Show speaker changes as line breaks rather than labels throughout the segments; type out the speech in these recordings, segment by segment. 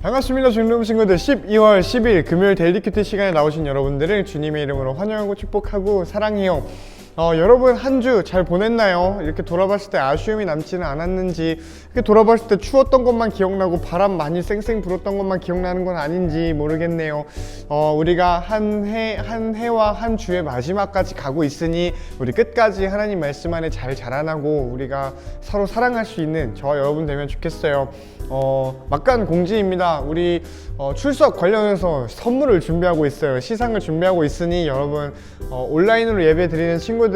반갑습니다. 중동 친구들. 12월 10일 금요일 데일리 큐티 시간에 나오신 여러분들을 주님의 이름으로 환영하고 축복하고 사랑해요. 여러분 한 주 잘 보냈나요? 이렇게 돌아봤을 때 아쉬움이 남지는 않았는지, 이렇게 돌아봤을 때 추웠던 것만 기억나고 바람 많이 쌩쌩 불었던 것만 기억나는 건 아닌지 모르겠네요. 우리가 한 해와 한 주의 마지막까지 가고 있으니 우리 끝까지 하나님 말씀 안에 잘 자라나고 우리가 서로 사랑할 수 있는 저와 여러분 되면 좋겠어요. 막간 공지입니다. 우리 출석 관련해서 선물을 준비하고 있어요. 시상을 준비하고 있으니 여러분 온라인으로 예배 드리는 친구들은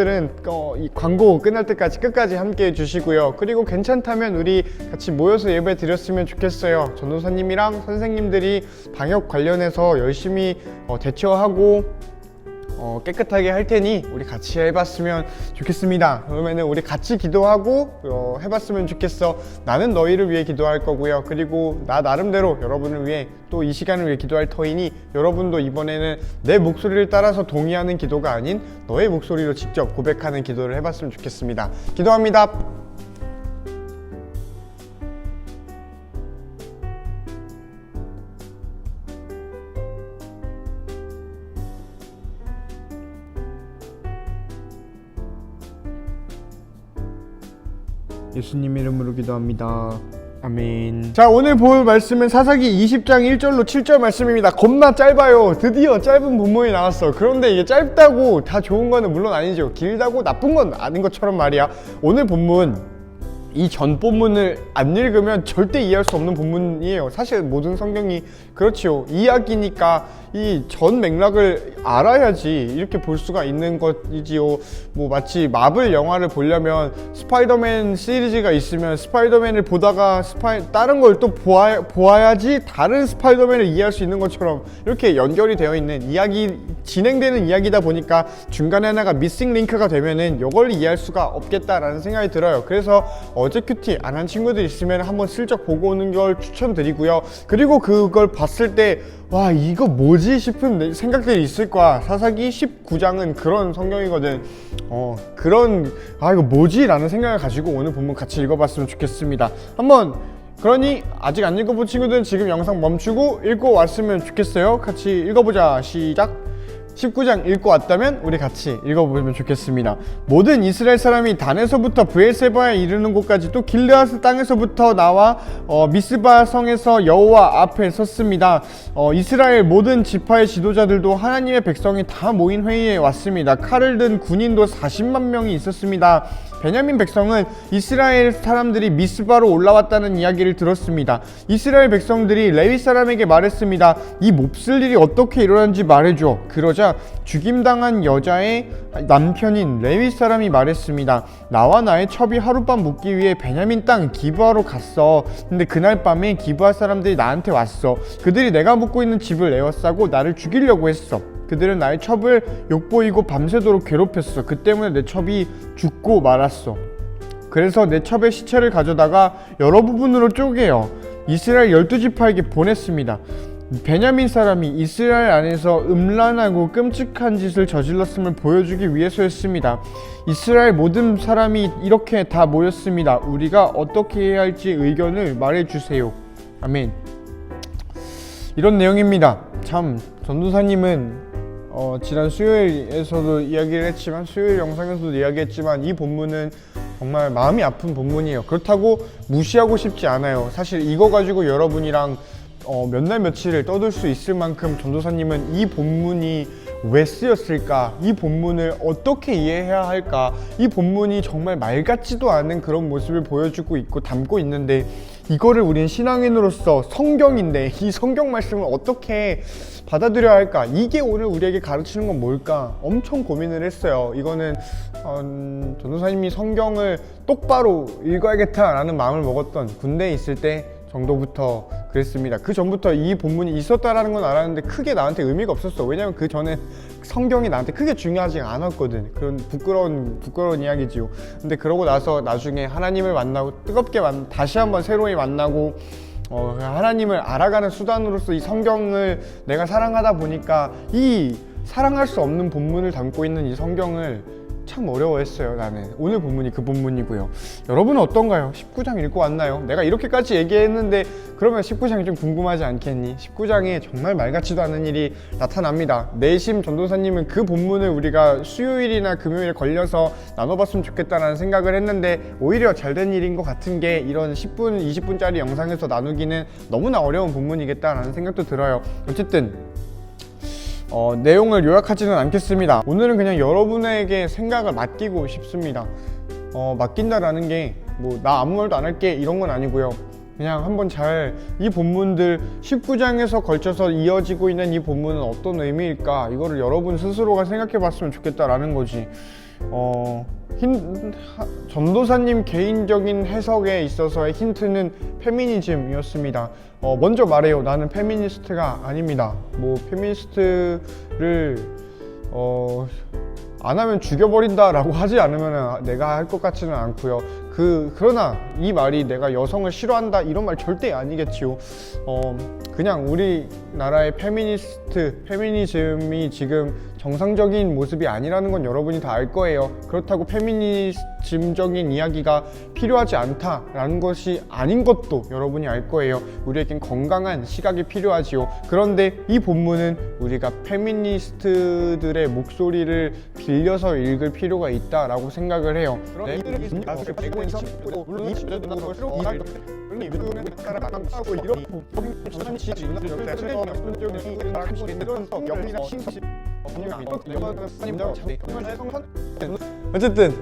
이 광고 끝날 때까지 끝까지 함께 해주시고요. 그리고 괜찮다면 우리 같이 모여서 예배 드렸으면 좋겠어요. 전도사님이랑 선생님들이 방역 관련해서 열심히 대처하고 깨끗하게 할 테니 우리 같이 해봤으면 좋겠습니다. 그러면은 우리 같이 기도하고 해봤으면 좋겠어. 나는 너희를 위해 기도할 거고요. 그리고 나 나름대로 여러분을 위해 또 이 시간을 위해 기도할 터이니 여러분도 이번에는 내 목소리를 따라서 동의하는 기도가 아닌 너의 목소리로 직접 고백하는 기도를 해봤으면 좋겠습니다. 기도합니다. 예수님 이름으로 기도합니다. 아멘. 자, 오늘 볼 말씀은 사사기 20장 1절로 7절 말씀입니다. 겁나 짧아요. 드디어 짧은 본문이 나왔어. 그런데 이게 짧다고 다 좋은 거는 물론 아니죠. 길다고 나쁜 건 아닌 것처럼 말이야. 오늘 본문, 이 전 본문을 안 읽으면 절대 이해할 수 없는 본문이에요. 사실 모든 성경이 그렇지요. 이야기니까 이 전 맥락을 알아야지 이렇게 볼 수가 있는 것이지요. 뭐 마치 마블 영화를 보려면 스파이더맨 시리즈가 있으면 스파이더맨을 보다가 다른 걸 또 보아야지 다른 스파이더맨을 이해할 수 있는 것처럼 이렇게 연결이 되어 있는 이야기, 진행되는 이야기다 보니까 중간에 하나가 미싱 링크가 되면은 이걸 이해할 수가 없겠다라는 생각이 들어요. 그래서 어제 큐티 안 한 친구들 있으면 한번 슬쩍 보고 오는 걸 추천드리고요. 그리고 그걸 봤을 때 와, 이거 뭐지 싶은 생각들이 있을 거야. 사사기 19장은 그런 성경이거든. 이거 뭐지? 라는 생각을 가지고 오늘 본문 같이 읽어봤으면 좋겠습니다. 그러니 아직 안 읽어본 친구들은 지금 영상 멈추고 읽고 왔으면 좋겠어요. 같이 읽어보자. 시작. 19장 읽고 왔다면 우리 같이 읽어보면 좋겠습니다. 모든 이스라엘 사람이 단에서부터 브엘세바에 이르는 곳까지 또 길르앗 땅에서부터 나와 미스바 성에서 여호와 앞에 섰습니다. 이스라엘 모든 지파의 지도자들도 하나님의 백성이 다 모인 회의에 왔습니다. 칼을 든 군인도 40만 명이 있었습니다. 베냐민 백성은 이스라엘 사람들이 미스바로 올라왔다는 이야기를 들었습니다. 이스라엘 백성들이 레위 사람에게 말했습니다. 이 몹쓸 일이 어떻게 일어난지 말해줘. 그러자 죽임당한 여자의 남편인 레위 사람이 말했습니다. 나와 나의 첩이 하룻밤 묵기 위해 베냐민 땅 기브아로 갔어. 근데 그날 밤에 기브아 사람들이 나한테 왔어. 그들이 내가 묵고 있는 집을 에워싸고 나를 죽이려고 했어. 그들은 나의 첩을 욕보이고 밤새도록 괴롭혔어. 그 때문에 내 첩이 죽고 말았어. 그래서 내 첩의 시체를 가져다가 여러 부분으로 쪼개어 이스라엘 12지파에게 보냈습니다. 베냐민 사람이 이스라엘 안에서 음란하고 끔찍한 짓을 저질렀음을 보여주기 위해서였습니다. 이스라엘 모든 사람이 이렇게 다 모였습니다. 우리가 어떻게 해야 할지 의견을 말해주세요. 아멘. 이런 내용입니다. 참, 전도사님은 지난 수요일에서도 이야기를 했지만, 수요일 영상에서도 이야기했지만, 이 본문은 정말 마음이 아픈 본문이에요. 그렇다고 무시하고 싶지 않아요. 사실 이거 가지고 여러분이랑 몇 날 며칠을 떠들 수 있을 만큼 전도사님은 이 본문이 왜 쓰였을까? 이 본문을 어떻게 이해해야 할까? 이 본문이 정말 말 같지도 않은 그런 모습을 보여주고 있고 담고 있는데, 이거를 우린 신앙인으로서 성경인데 이 성경 말씀을 어떻게 받아들여야 할까? 이게 오늘 우리에게 가르치는 건 뭘까? 엄청 고민을 했어요. 이거는 전도사님이 성경을 똑바로 읽어야겠다라는 마음을 먹었던 군대에 있을 때 정도부터 그랬습니다. 그 전부터 이 본문이 있었다라는 건 알았는데 크게 나한테 의미가 없었어. 왜냐면 그 전에 성경이 나한테 크게 중요하지 않았거든. 그런 부끄러운 이야기지요. 근데 그러고 나서 나중에 하나님을 만나고 뜨겁게 다시 한번 새로이 만나고 하나님을 알아가는 수단으로서 이 성경을 내가 사랑하다 보니까 이 사랑할 수 없는 본문을 담고 있는 이 성경을 참 어려워했어요. 나는 오늘 본문이 그 본문이고요. 여러분은 어떤가요? 19장 읽고 왔나요? 내가 이렇게까지 얘기했는데 그러면 19장이 좀 궁금하지 않겠니? 19장에 정말 말 같지도 않은 일이 나타납니다. 내심 전도사님은 그 본문을 우리가 수요일이나 금요일에 걸려서 나눠봤으면 좋겠다는 생각을 했는데 오히려 잘된 일인 것 같은 게 이런 10분, 20분짜리 영상에서 나누기는 너무나 어려운 본문이겠다라는 생각도 들어요. 어쨌든 내용을 요약하지는 않겠습니다. 오늘은 그냥 여러분에게 생각을 맡기고 싶습니다. 맡긴다라는 게 뭐 나 아무 말도 안 할게 이런 건 아니고요. 그냥 한번 잘 이 본문들 19장에서 걸쳐서 이어지고 있는 이 본문은 어떤 의미일까 이거를 여러분 스스로가 생각해 봤으면 좋겠다라는 거지. 전도사님 개인적인 해석에 있어서의 힌트는 페미니즘이었습니다. 먼저 말해요. 나는 페미니스트가 아닙니다. 뭐 페미니스트를 안 하면 죽여버린다 라고 하지 않으면 내가 할 것 같지는 않고요. 그러나 이 말이 내가 여성을 싫어한다 이런 말 절대 아니겠지요. 그냥 우리나라의 페미니즘이 지금 정상적인 모습이 아니라는 건 여러분이 다 알 거예요. 그렇다고 페미니즘적인 이야기가 필요하지 않다라는 것이 아닌 것도 여러분이 알 거예요. 우리에겐 건강한 시각이 필요하지요. 그런데 이 본문은 우리가 페미니스트들의 목소리를 빌려서 읽을 필요가 있다라고 생각을 해요. 어쨌든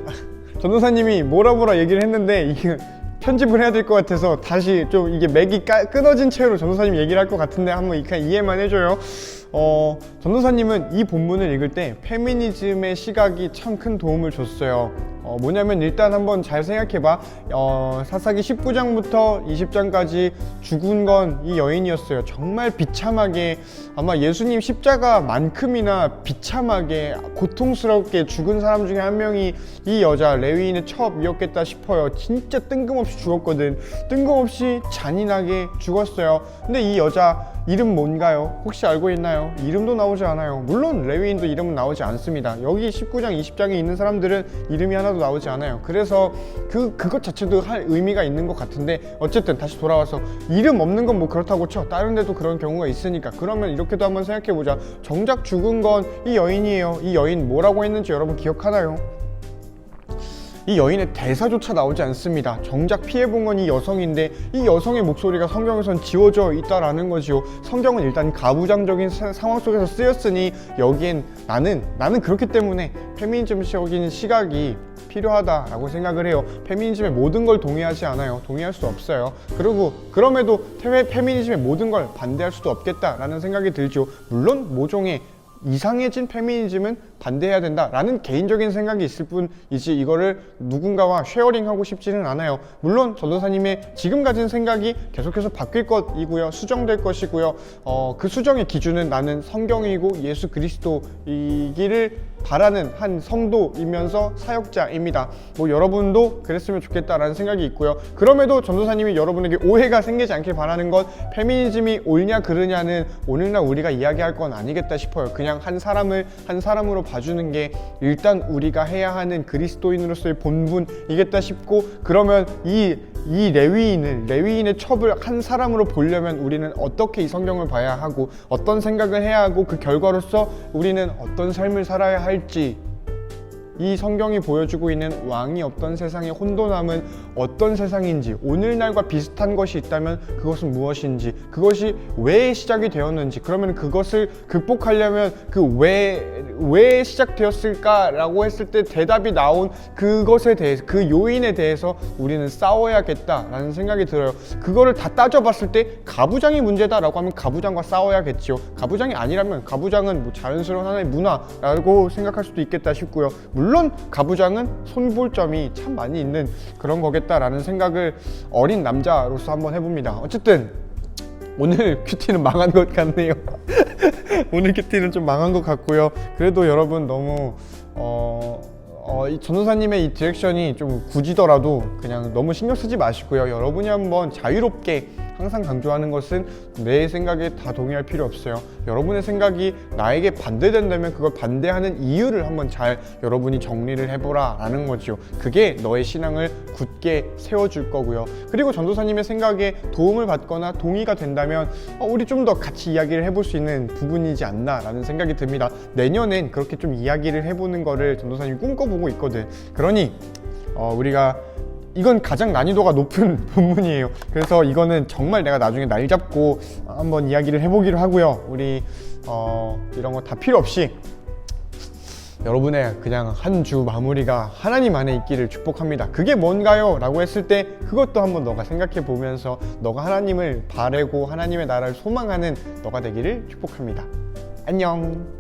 전도사님이 뭐라 얘기를 했는데 이게 편집을 해야 될 것 같아서 다시 좀 이게 맥이 끊어진 채로 전도사님 얘기를 할 것 같은데 한번 그냥 이해만 해줘요. 전도사님은 이 본문을 읽을 때 페미니즘의 시각이 참 큰 도움을 줬어요. 뭐냐면 일단 한번 잘 생각해봐. 사사기 19장부터 20장까지 죽은 건 이 여인이었어요. 정말 비참하게 아마 예수님 십자가만큼이나 비참하게 고통스럽게 죽은 사람 중에 한 명이 이 여자 레위인의 첩이었겠다 싶어요. 진짜 뜬금없이 죽었거든. 뜬금없이 잔인하게 죽었어요. 근데 이 여자 이름 뭔가요? 혹시 알고 있나요? 이름도 나오지 않아요. 물론 레위인도 이름은 나오지 않습니다. 여기 19장, 20장에 있는 사람들은 이름이 하나도 나오지 않아요. 그래서 그것 자체도 할 의미가 있는 것 같은데 어쨌든 다시 돌아와서 이름 없는 건 뭐 그렇다고 쳐. 다른 데도 그런 경우가 있으니까 그러면 이렇게도 한번 생각해보자. 정작 죽은 건 이 여인이에요. 이 여인 뭐라고 했는지 여러분 기억하나요? 이 여인의 대사조차 나오지 않습니다. 정작 피해본 건 이 여성인데 이 여성의 목소리가 성경에선 지워져 있다라는 거지요. 성경은 일단 가부장적인 상황 속에서 쓰였으니 여기엔 나는 그렇기 때문에 페미니즘적인 시각이 필요하다라고 생각을 해요. 페미니즘의 모든 걸 동의하지 않아요. 동의할 수 없어요. 그럼에도 페미니즘의 모든 걸 반대할 수도 없겠다라는 생각이 들죠. 물론 모종의 이상해진 페미니즘은 반대해야 된다라는 개인적인 생각이 있을 뿐이지 이거를 누군가와 쉐어링하고 싶지는 않아요. 물론 전도사님의 지금 가진 생각이 계속해서 바뀔 것이고요. 수정될 것이고요. 그 수정의 기준은 나는 성경이고 예수 그리스도이기를 바라는 한 성도이면서 사역자입니다. 뭐 여러분도 그랬으면 좋겠다라는 생각이 있고요. 그럼에도 전도사님이 여러분에게 오해가 생기지 않길 바라는 건 페미니즘이 옳냐 그르냐는 오늘날 우리가 이야기할 건 아니겠다 싶어요. 그냥 한 사람을 한 사람으로 봐주는 게 일단 우리가 해야 하는 그리스도인으로서의 본분이겠다 싶고, 그러면 이 레위인의 첩을 한 사람으로 보려면 우리는 어떻게 이 성경을 봐야 하고 어떤 생각을 해야 하고 그 결과로서 우리는 어떤 삶을 살아야 할지, 이 성경이 보여주고 있는 왕이 없던 세상의 혼돈함은 어떤 세상인지, 오늘날과 비슷한 것이 있다면 그것은 무엇인지, 그것이 왜 시작이 되었는지, 그러면 그것을 극복하려면 그 왜 시작되었을까라고 했을 때 대답이 나온 그것에 대해서, 그 요인에 대해서 우리는 싸워야겠다라는 생각이 들어요. 그거를 다 따져봤을 때 가부장이 문제다라고 하면 가부장과 싸워야겠죠. 가부장이 아니라면 가부장은 뭐 자연스러운 하나의 문화라고 생각할 수도 있겠다 싶고요. 물론 가부장은 손볼 점이 참 많이 있는 그런 거겠다라는 생각을 어린 남자로서 한번 해봅니다. 어쨌든 오늘 큐티는 망한 것 같네요. 오늘 큐티는 좀 망한 것 같고요. 그래도 여러분 너무 이 전도사님의 이 디렉션이 좀 굳이더라도 그냥 너무 신경 쓰지 마시고요. 여러분이 한번 자유롭게, 항상 강조하는 것은 내 생각에 다 동의할 필요 없어요. 여러분의 생각이 나에게 반대된다면 그걸 반대하는 이유를 한번 잘 여러분이 정리를 해보라 라는 거죠. 그게 너의 신앙을 굳게 세워줄 거고요. 그리고 전도사님의 생각에 도움을 받거나 동의가 된다면 우리 좀 더 같이 이야기를 해볼 수 있는 부분이지 않나 라는 생각이 듭니다. 내년엔 그렇게 좀 이야기를 해보는 거를 전도사님이 꿈꿔보고 있거든. 그러니 우리가 이건 가장 난이도가 높은 본문이에요. 그래서 이거는 정말 내가 나중에 날 잡고 한번 이야기를 해보기로 하고요. 우리 이런 거 다 필요 없이 여러분의 그냥 한 주 마무리가 하나님 안에 있기를 축복합니다. 그게 뭔가요? 라고 했을 때 그것도 한번 너가 생각해 보면서 너가 하나님을 바라고 하나님의 나라를 소망하는 너가 되기를 축복합니다. 안녕.